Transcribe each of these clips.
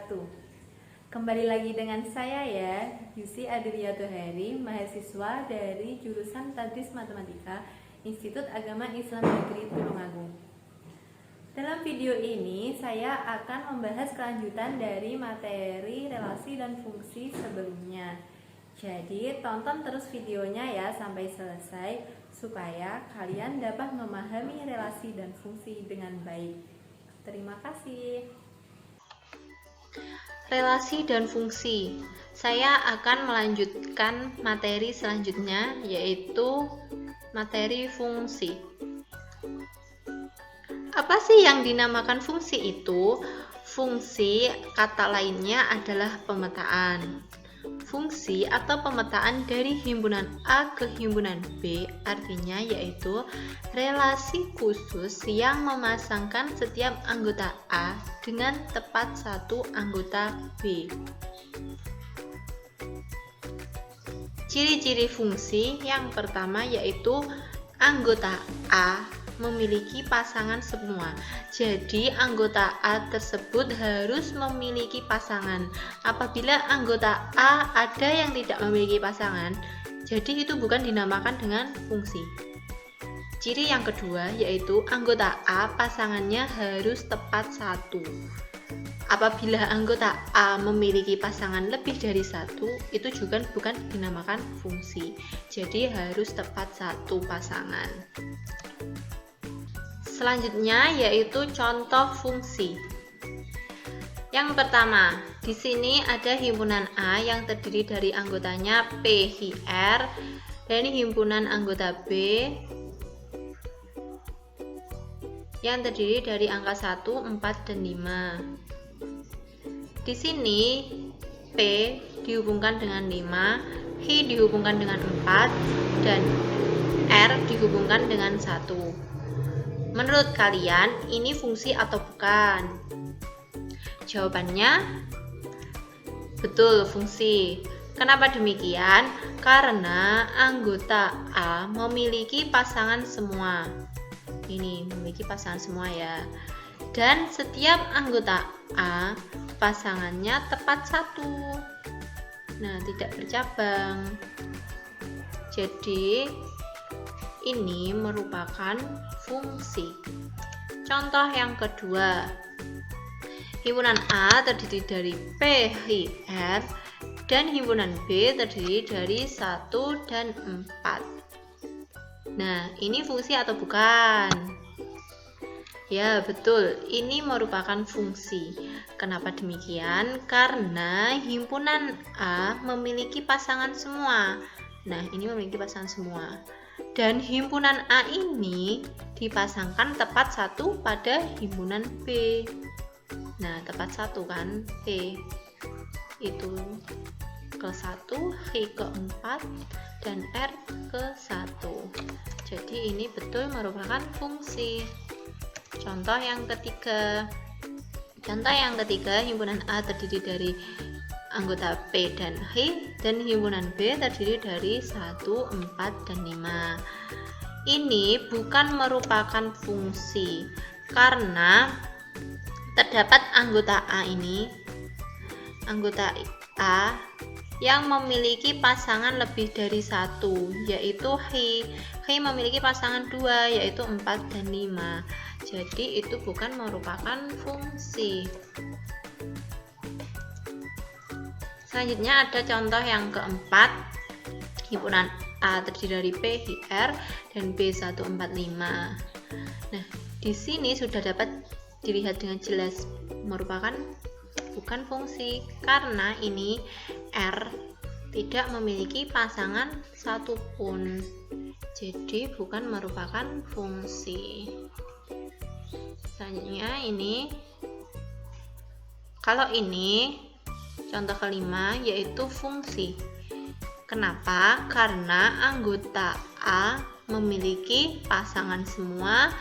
wabarakatuh. Kembali lagi dengan saya ya, Yusi Adriyato Heri, mahasiswa dari jurusan Tadris Matematika, Institut Agama Islam Negeri Tulungagung. Dalam video ini, saya akan membahas kelanjutan dari materi relasi dan fungsi sebelumnya. Jadi, tonton terus videonya ya sampai selesai, supaya kalian dapat memahami relasi dan fungsi dengan baik. Terima kasih. Relasi dan fungsi. Saya akan melanjutkan materi selanjutnya, yaitu materi fungsi. Apa sih yang dinamakan fungsi itu? Fungsi kata lainnya adalah pemetaan. Fungsi atau pemetaan dari himpunan A ke himpunan B artinya yaitu relasi khusus yang memasangkan setiap anggota A dengan tepat satu anggota B. Ciri-ciri fungsi yang pertama yaitu anggota A memiliki pasangan semua. Jadi anggota A tersebut harus memiliki pasangan. Apabila anggota A ada yang tidak memiliki pasangan, jadi itu bukan dinamakan dengan fungsi. Ciri yang kedua yaitu anggota A pasangannya harus tepat satu. Apabila anggota A memiliki pasangan lebih dari satu, itu juga bukan dinamakan fungsi. Jadi harus tepat satu pasangan. Selanjutnya yaitu contoh fungsi. Yang pertama, di sini ada himpunan A yang terdiri dari anggotanya P, Hi, R, dan himpunan anggota B yang terdiri dari angka 1, 4, dan 5. Di sini P dihubungkan dengan 5, Hi dihubungkan dengan 4, dan R dihubungkan dengan 1. Menurut kalian, ini fungsi atau bukan? Jawabannya, betul, fungsi. Kenapa demikian? Karena anggota A memiliki pasangan semua. Ini memiliki pasangan semua ya. Dan setiap anggota A, pasangannya tepat satu. Nah, tidak bercabang. Jadi, ini merupakan fungsi. Contoh yang kedua, himpunan A terdiri dari P, Hi, R, dan himpunan B terdiri dari 1 dan 4. Nah, ini fungsi atau bukan? Ya, betul. Ini merupakan fungsi. Kenapa demikian? Karena himpunan A memiliki pasangan semua. Nah, ini memiliki pasangan semua. Dan himpunan A ini dipasangkan tepat satu pada himpunan B. Nah, tepat satu kan, P itu ke 1, Hi ke 4, dan R ke 1. Jadi ini betul merupakan fungsi. Contoh yang ketiga, himpunan A terdiri dari anggota P dan Hi, dan himpunan B terdiri dari 1, 4, dan 5. Ini bukan merupakan fungsi karena terdapat anggota A yang memiliki pasangan lebih dari satu, yaitu Hi. Hi memiliki pasangan 2, yaitu 4 dan 5. Jadi itu bukan merupakan fungsi. Selanjutnya ada contoh yang keempat, himpunan A terdiri dari P, Hi, R, dan B 145. Nah, di sini sudah dapat dilihat dengan jelas merupakan bukan fungsi karena ini R tidak memiliki pasangan satupun. Jadi bukan merupakan fungsi. Selanjutnya ini, kalau ini contoh kelima yaitu fungsi. Kenapa? Karena anggota A memiliki pasangan semua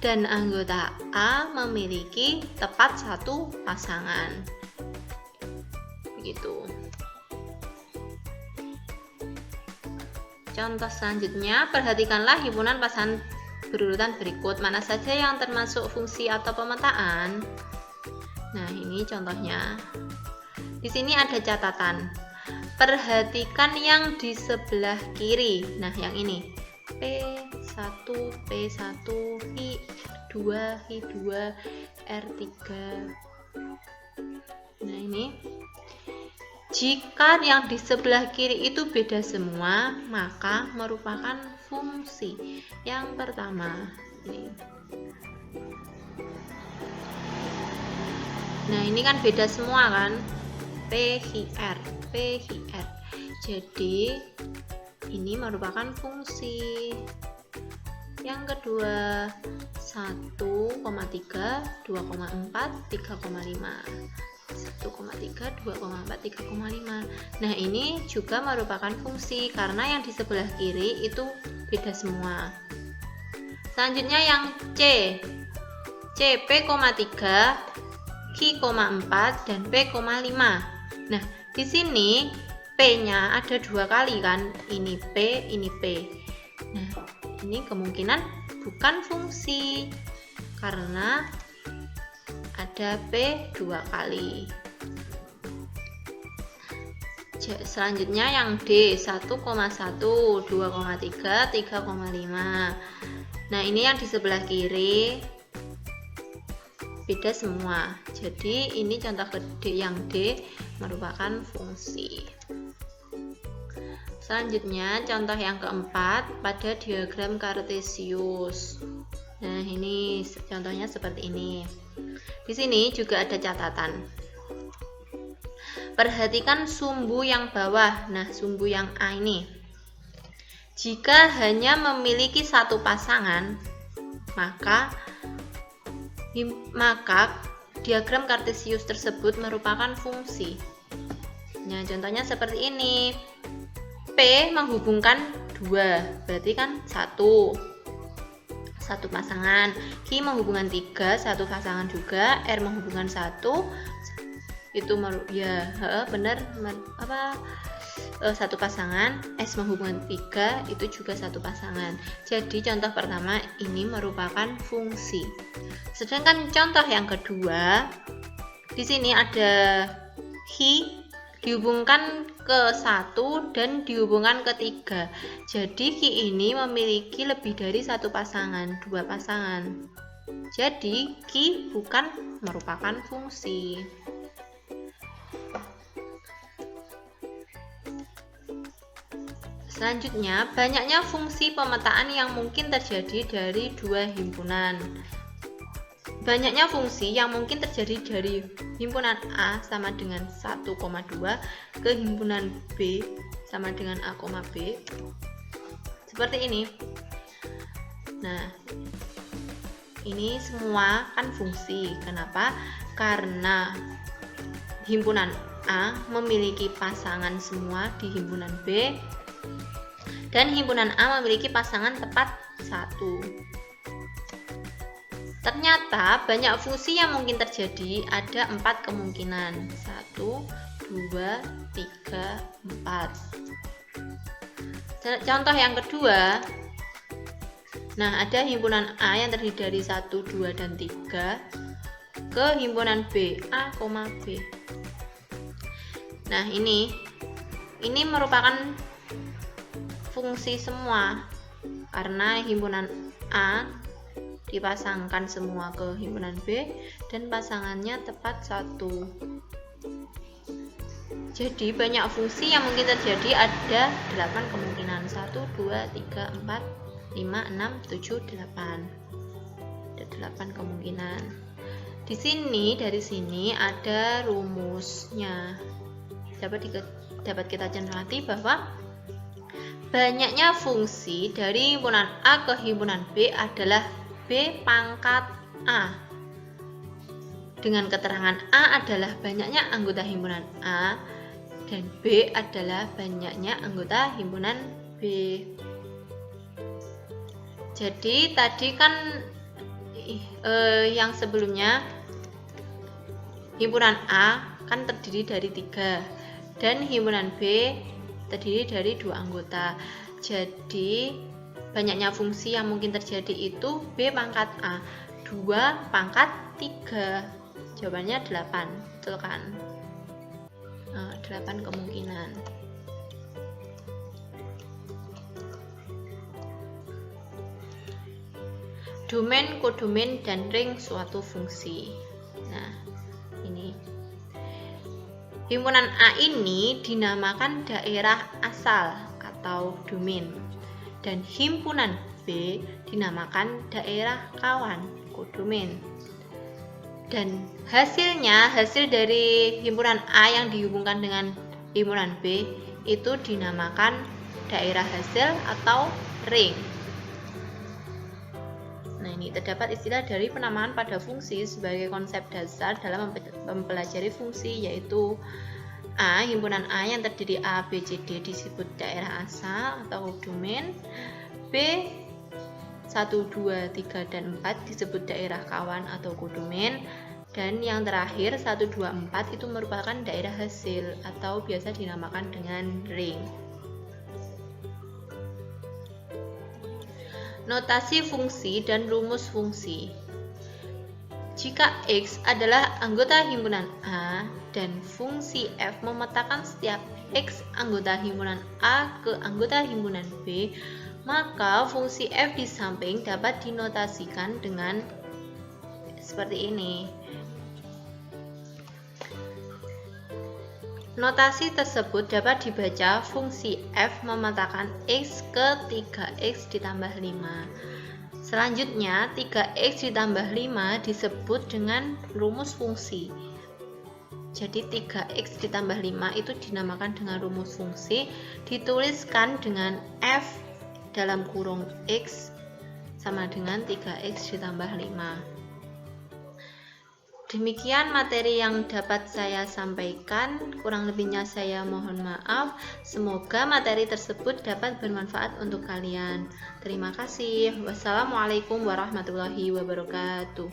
dan anggota A memiliki tepat satu pasangan. Begitu. Contoh selanjutnya, perhatikanlah himpunan pasangan berurutan berikut. Mana saja yang termasuk fungsi atau pemetaan? Nah, ini contohnya. Di sini ada catatan. Perhatikan yang di sebelah kiri. Nah, yang ini. P1, P1, I2, I2, R3. Nah, ini. Jika yang di sebelah kiri itu beda semua, maka merupakan fungsi. Yang pertama, ini. Nah, ini kan beda semua kan? PHR. Jadi, ini merupakan fungsi. Yang kedua, 1,3, 2,4, 3,5. 1,3, 2,4, 3,5. Nah, ini juga merupakan fungsi karena yang di sebelah kiri itu beda semua. Selanjutnya yang C. P,3, Q,4 dan P,5. Nah, di sini P-nya ada 2 kali kan? Ini P, ini P. Nah, ini kemungkinan bukan fungsi karena ada P 2 kali. Selanjutnya yang D, 1,1, 2,3, 3,5. Nah, ini yang di sebelah kiri beda semua. Jadi ini contoh yang D merupakan fungsi. Selanjutnya contoh yang keempat pada diagram kartesius. Nah, ini contohnya seperti ini. Di sini juga ada catatan. Perhatikan sumbu yang bawah. Nah, sumbu yang A ini. Jika hanya memiliki satu pasangan, maka diagram kartesius tersebut merupakan fungsi. Nah, contohnya seperti ini. P menghubungkan 2, berarti kan satu pasangan. Q menghubungkan 3, satu pasangan juga. R menghubungkan 1, itu benar, satu pasangan. S menghubungkan 3, itu juga satu pasangan. Jadi contoh pertama ini merupakan fungsi. Sedangkan contoh yang kedua, di sini ada Q dihubungkan ke 1 dan dihubungkan ke 3. Jadi Q ini memiliki lebih dari satu pasangan, 2 pasangan. Jadi Q bukan merupakan fungsi. Selanjutnya, banyaknya fungsi pemetaan yang mungkin terjadi dari 2 himpunan. Banyaknya fungsi yang mungkin terjadi dari himpunan A sama dengan 1,2 ke himpunan B sama dengan A, B. Seperti ini. Nah, ini semua kan fungsi. Kenapa? Karena himpunan A memiliki pasangan semua di himpunan B dan himpunan A memiliki pasangan tepat 1. Ternyata banyak fungsi yang mungkin terjadi, ada 4 kemungkinan. 1, 2, 3, 4. Contoh yang kedua. Nah, ada himpunan A yang terdiri dari 1, 2, dan 3 ke himpunan B, A, B. Nah, ini merupakan fungsi semua karena himpunan A dipasangkan semua ke himpunan B dan pasangannya tepat 1. Jadi banyak fungsi yang mungkin terjadi, ada 8 kemungkinan. 1, 2, 3, 4, 5, 6, 7, 8. Ada 8 kemungkinan. Dari sini ada rumusnya. Dapat kita cermati bahwa banyaknya fungsi dari himpunan A ke himpunan B adalah B pangkat A. Dengan keterangan A adalah banyaknya anggota himpunan A dan B adalah banyaknya anggota himpunan B. Jadi tadi kan yang sebelumnya himpunan A kan terdiri dari 3 dan himpunan B terdiri dari 2 anggota. Jadi banyaknya fungsi yang mungkin terjadi itu B pangkat A, 2 pangkat 3. Jawabannya 8, betul kan? 8 kemungkinan. Domain, kodomain, dan ring suatu fungsi. Nah, ini. Himpunan A ini dinamakan daerah asal atau domain. Dan himpunan B dinamakan daerah kawan, kodomain. Dan hasil dari himpunan A yang dihubungkan dengan himpunan B itu dinamakan daerah hasil atau ring. Nah, ini terdapat istilah dari penamaan pada fungsi sebagai konsep dasar dalam mempelajari fungsi, yaitu A, himpunan A yang terdiri A, B, C, D disebut daerah asal atau domain. B, 1, 2, 3, dan 4 disebut daerah kawan atau kodomain. Dan yang terakhir 1, 2, 4 itu merupakan daerah hasil atau biasa dinamakan dengan ring. Notasi fungsi dan rumus fungsi. Jika X adalah anggota himpunan A dan fungsi F memetakan setiap X anggota himpunan A ke anggota himpunan B, maka fungsi F di samping dapat dinotasikan dengan seperti ini. Notasi tersebut dapat dibaca fungsi F memetakan X ke 3X ditambah 5. Selanjutnya 3X ditambah 5 disebut dengan rumus fungsi. Jadi 3X ditambah 5 itu dinamakan dengan rumus fungsi, dituliskan dengan F dalam kurung X sama dengan 3X ditambah 5. Demikian materi yang dapat saya sampaikan, kurang lebihnya saya mohon maaf. Semoga materi tersebut dapat bermanfaat untuk kalian. Terima kasih. Wassalamualaikum warahmatullahi wabarakatuh.